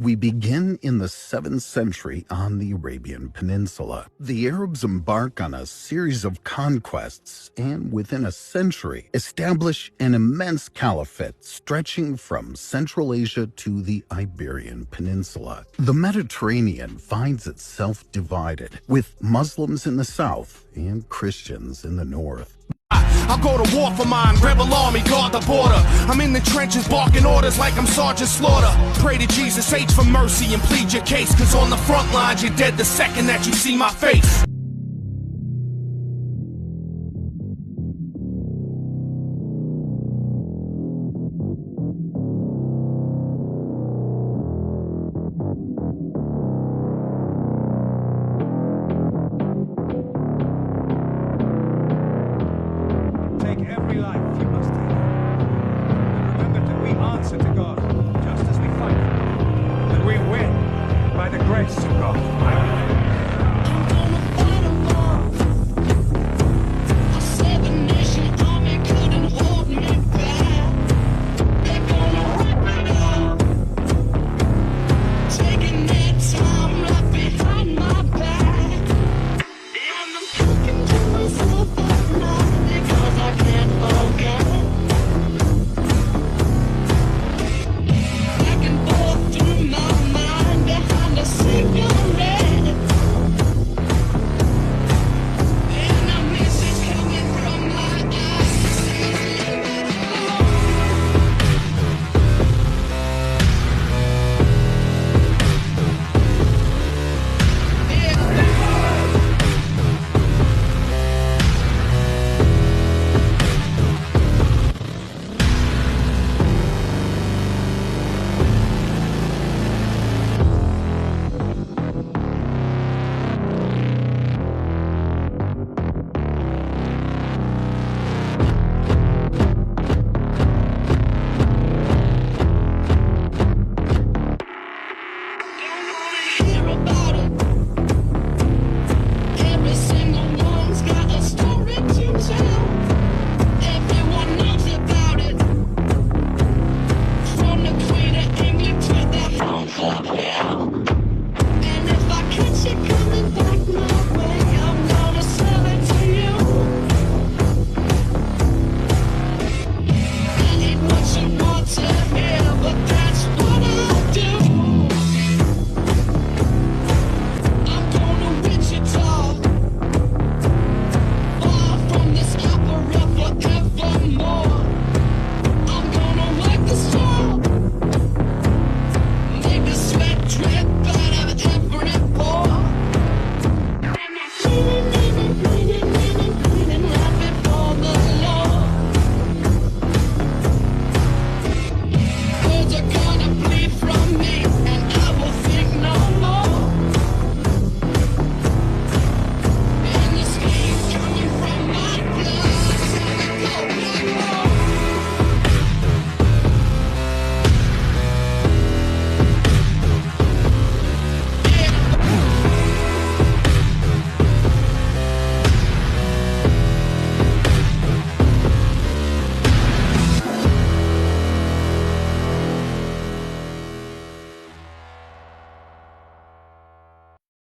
We begin in the 7th century on the Arabian Peninsula. The Arabs embark on a series of conquests and, within a century, establish an immense caliphate stretching from Central Asia to the Iberian Peninsula. The Mediterranean finds itself divided, with Muslims in the south and Christians in the north. I'll go to war for mine, rebel army, guard the border. I'm in the trenches, barking orders like I'm Sergeant Slaughter. Pray to Jesus H for mercy and plead your case, cause on the front lines you're dead the second that you see my face. Every life you must take. And remember that we answer to God, just as we fight. That we win by the grace of God.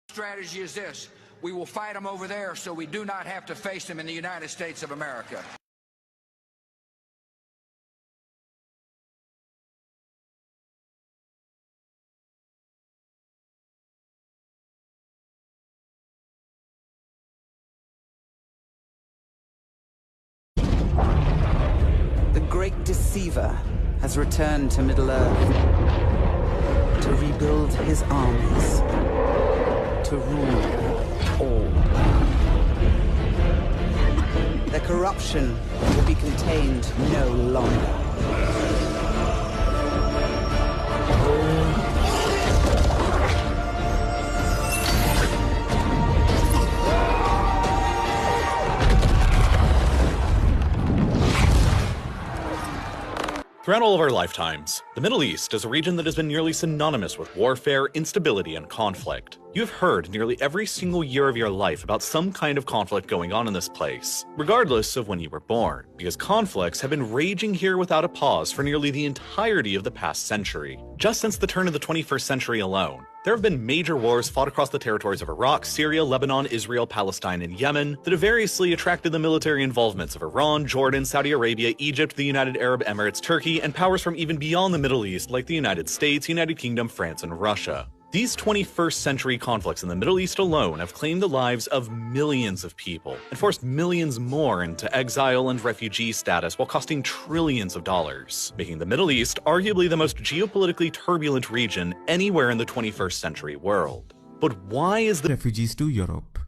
Strategy is this: we will fight them over there so we do not have to face them in the United States of America. The great deceiver has returned to Middle-earth to rebuild his armies, to rule all. Their corruption will be contained no longer. Throughout all of our lifetimes, the Middle East is a region that has been nearly synonymous with warfare, instability, and conflict. You have heard nearly every single year of your life about some kind of conflict going on in this place, regardless of when you were born, because conflicts have been raging here without a pause for nearly the entirety of the past century. Just since the turn of the 21st century alone, there have been major wars fought across the territories of Iraq, Syria, Lebanon, Israel, Palestine, and Yemen that have variously attracted the military involvements of Iran, Jordan, Saudi Arabia, Egypt, the United Arab Emirates, Turkey, and powers from even beyond the Middle East like the United States, United Kingdom, France, and Russia. These 21st century conflicts in the Middle East alone have claimed the lives of millions of people and forced millions more into exile and refugee status while costing trillions of dollars, making the Middle East arguably the most geopolitically turbulent region anywhere in the 21st century world. But why is the refugees to Europe?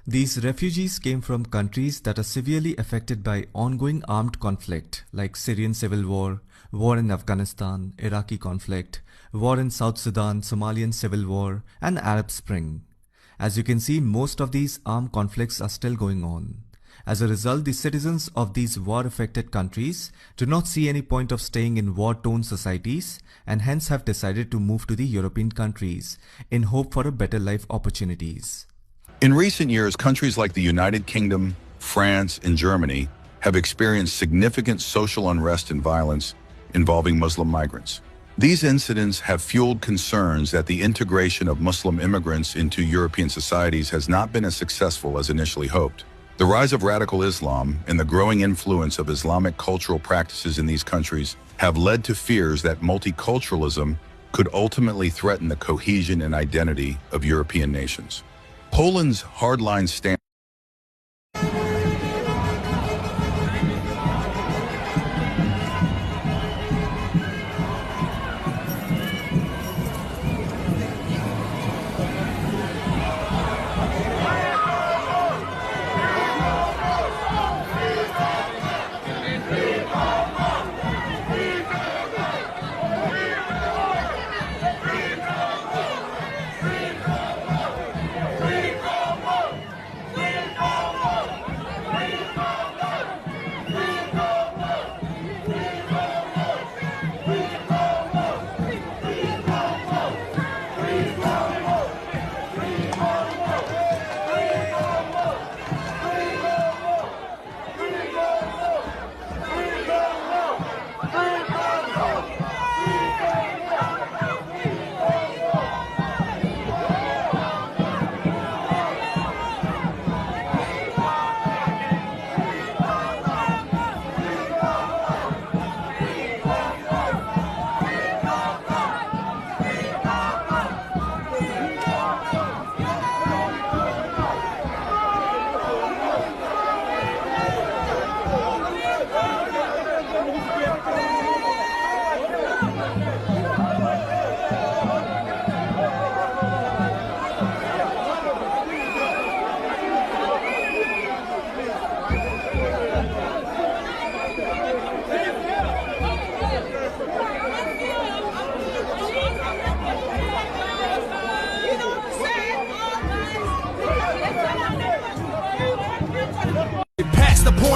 These refugees came from countries that are severely affected by ongoing armed conflict like Syrian civil war, war in Afghanistan, Iraqi conflict, war in South Sudan, Somalian civil war, and Arab Spring. As you can see, most of these armed conflicts are still going on. As a result, the citizens of these war-affected countries do not see any point of staying in war-torn societies and hence have decided to move to the European countries in hope for a better life opportunities. In recent years, countries like the United Kingdom, France, and Germany have experienced significant social unrest and violence involving Muslim migrants. These incidents have fueled concerns that the integration of Muslim immigrants into European societies has not been as successful as initially hoped. The rise of radical Islam and the growing influence of Islamic cultural practices in these countries have led to fears that multiculturalism could ultimately threaten the cohesion and identity of European nations. Poland's hardline stance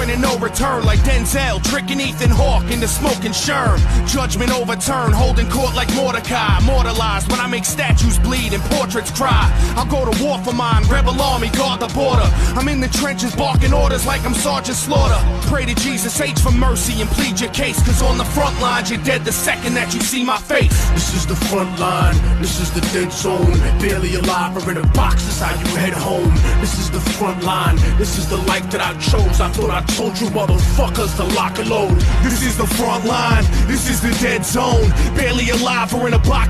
point of no return like Denzel, tricking Ethan Hawke into smoking Sherm. Judgment overturned, holding court like Mordecai. Immortalized when I make statues bleed and portraits cry. I'll go to war for mine, rebel army, guard the border. I'm in the trenches barking orders like I'm Sergeant Slaughter. Pray to Jesus H for mercy and plead your case, cause on the front lines you're dead the second that you see my face. This is the front line, this is the dead zone. Barely alive or in a box, this how you head home. This is the front line, this is the life that I chose. I thought I told you motherfuckers to lock and load. This is the front line, this is the dead zone. Barely alive or in a box.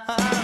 time.